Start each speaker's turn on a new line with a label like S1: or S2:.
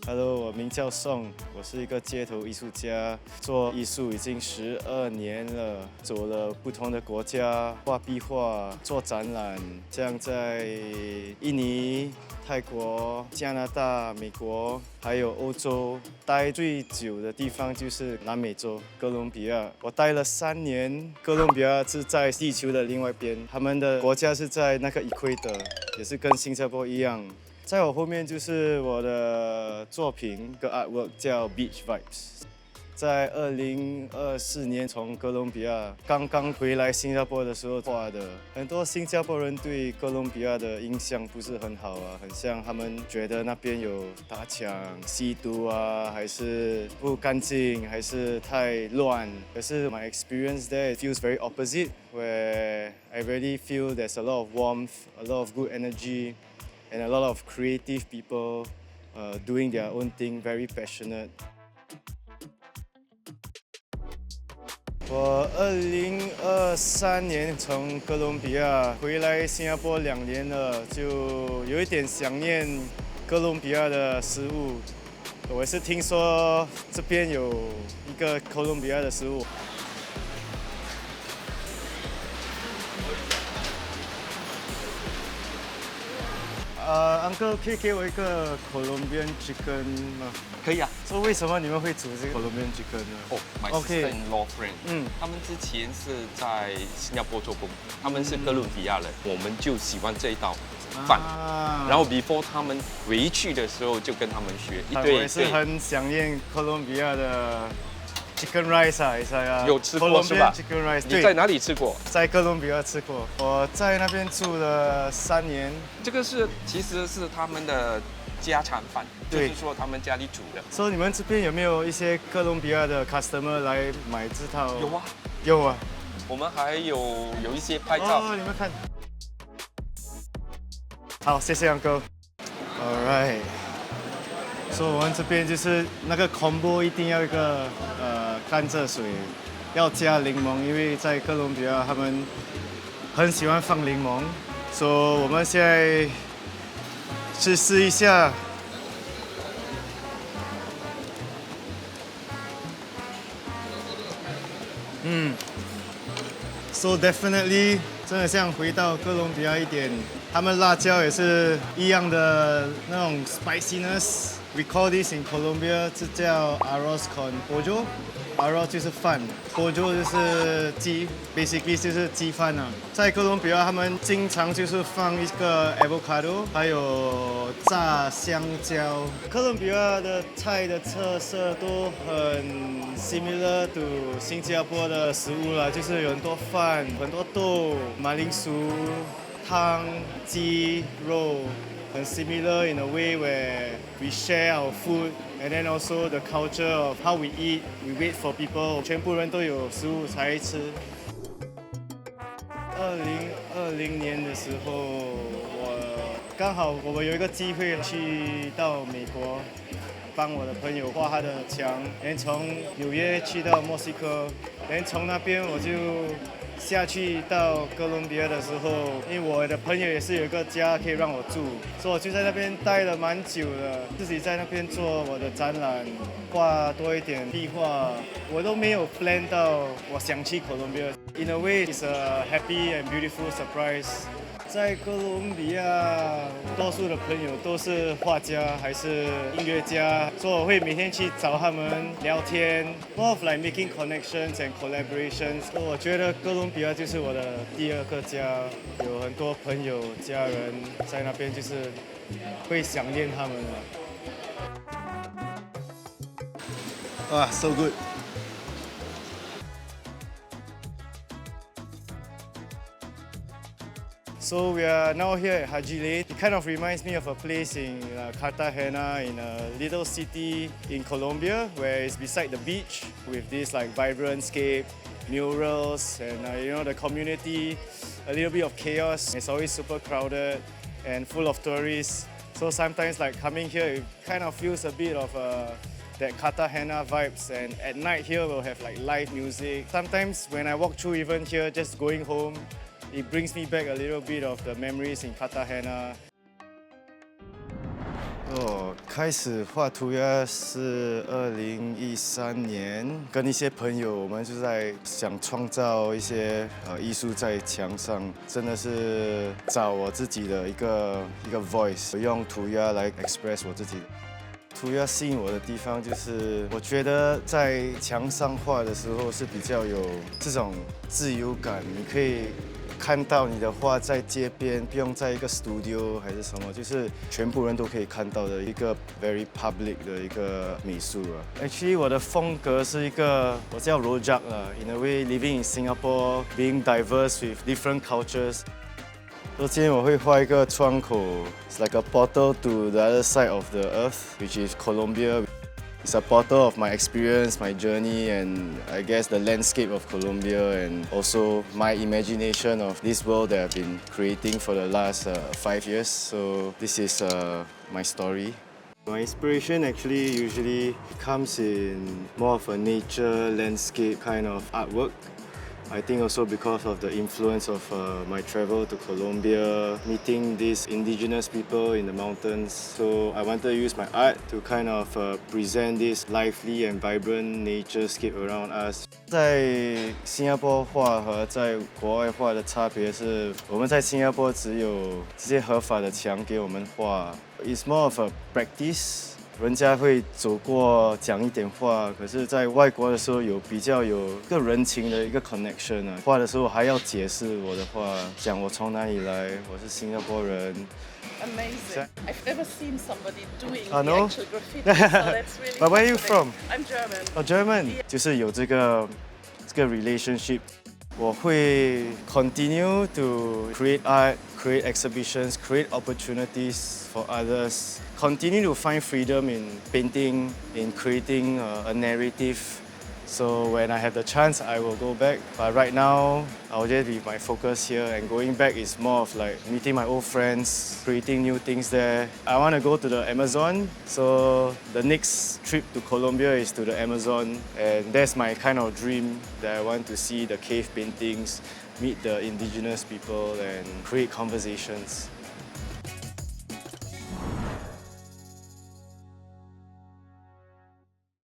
S1: Hello，我名叫宋，我是一个街头艺术家，做艺术已经12年了，走了不同的国家，画壁画，做展览，这样在印尼、泰国、加拿大、美国，还有欧洲，待最久的地方就是南美洲哥伦比亚，我待了3年。哥伦比亚是在地球的另外一边，他们的国家是在那个equator，也是跟新加坡一样。在我后面就是我的作品，个 artwork 叫 Beach Vibes。在2024年从哥伦比亚刚刚回来新加坡的时候画的。很多新加坡人对哥伦比亚的印象不是很好啊，很像他们觉得那边有打抢、吸毒啊，还是不干净，还是太乱。可是 my experience there it feels very opposite, where I really feel there's a lot of warmth, a lot of good energy.And a lot of creative people doing their own thing, very passionate. 我2023年从哥伦比亚回来新加坡2年了，就有一点想念哥伦比亚的食物。我也是听说这边有一个哥伦比亚的食物。Uncle 可以给我一个 Colombian chicken 吗？
S2: 可以啊。
S1: 说为什么你们会煮这个 Colombian chicken 呢？
S2: 哦，my sister-in-law friend，他们之前是在新加坡做工，他们是哥伦比亚人，我们就喜欢这一道饭。然后 before 他们回去的时候就跟他们学。
S1: 我也是很想念哥伦比亚的。Chicken rice 啊，
S2: 有吃过是吧
S1: ？Chicken rice，
S2: 你在哪里吃过？
S1: 在哥伦比亚吃过，我在那边住了3年。
S2: 这个其实是他们的家常饭，就是说他们家里煮的。
S1: 所以你们这边有没有一些哥伦比亚的 customer 来买这套？
S2: 有啊，
S1: 有啊。
S2: 我们还有一些拍照。
S1: 哦，你们看。好，谢谢 Uncle。All right。所以我们这边就是那个 combo 一定要一个甘蔗水，要加柠檬，因为在哥伦比亚他们很喜欢放柠檬。所以我们现在去试一下。So definitely 真的像回到哥伦比亚一点，他们辣椒也是一样的那种 spiciness。We call this in Colombia 这叫 arroz con pollo。arroz 就是饭 ，pollo 就是鸡 ，basically 就是鸡饭啊。在哥伦比亚，他们经常就是放一个 avocado， 还有炸香蕉。哥伦比亚的菜的特色都很 similar to 新加坡的食物啦，就是有很多饭、很多豆、马铃薯、汤、鸡肉。很 similar in a way where we share our food and then also the culture of how we eat. We wait for people. 全部人都有食物才吃。2020年的时候，刚好我们有一个机会去到美国，帮我的朋友画他的墙，然后从纽约去到墨西哥，然后从那边我就下去到哥伦比亚的时候，因为我的朋友也是有一个家可以让我住，所以我就在那边待了蛮久的，自己在那边做我的展览，画多一点壁画，我都没有 plan 到我想去哥伦比亚。In a way, it's a happy and beautiful surprise. 在哥伦比亚，多数的朋友都是画家还是音乐家，所以我会每天去找他们聊天 ，more of like making connections and collaborations。所以我觉得哥伦比亚就是我的第2个家，有很多朋友、家人在那边，就是会想念他们的。哇 ，so good。So we are now here at Haji Lane. It kind of reminds me of a place in Cartagena, in a little city in Colombia, where it's beside the beach with this like vibrant scape, murals, and the community, a little bit of chaos. It's always super crowded and full of tourists. So sometimes like coming here, it kind of feels a bit of that Cartagena vibes, and at night here we'll have like live music. Sometimes when I walk through even here, just going home, it brings me back a little bit of the memories in Cartagena. 开始画涂鸦是2013年，跟一些朋友，我们就在想创造一些艺术在墙上，真的是找我自己的一个 voice， 用涂鸦来 express 我自己。涂鸦吸引我的地方就是，我觉得在墙上画的时候是比较有这种自由感，你可以看到你的画在街边，不用在一个 studio 还是什么，就是全部人都可以看到的一个 very public 的一个美术啊。Actually， 我的风格是一个我叫 rojak 啦 ，in a way living in Singapore, being diverse with different cultures。首先我会画一个窗口 ，it's like a portal to the other side of the earth, which is Colombia. It's a portal of my experience, my journey, and I guess the landscape of Colombia, and also my imagination of this world that I've been creating for the last 5 years. So this is my story. My inspiration actually usually comes in more of a nature, landscape kind of artwork. I think also because of the influence of my travel to Colombia, meeting these indigenous people in the mountains. So I wanted to use my art to kind of present this lively and vibrant naturescape around us. 在新加坡画和在国外画的差别是，我们在新加坡只有这些合法的墙给我们画。It's more of a practice. 人家会走过讲一点话，可是在外国的时候比较有一个人情的一个 connection 啊。画的时候还要解释我的话，讲我从哪里来，我是新加坡人。
S3: Amazing. I've never seen somebody doing
S1: no?
S3: the actual graffiti, so that's really
S1: But where are you
S3: fascinating.
S1: from?
S3: I'm German.
S1: Oh, German. 就是有这个 relationship。我会 continue to create art, create exhibitions, create opportunities for others. Continue to find freedom in painting, in creating a narrative. So when I have the chance, I will go back. But right now, I'll just be my focus here. And going back is more of like meeting my old friends, creating new things there. I want to go to the Amazon. So the next trip to Colombia is to the Amazon. And that's my kind of dream that I want to see the cave paintings, meet the indigenous people and create conversations.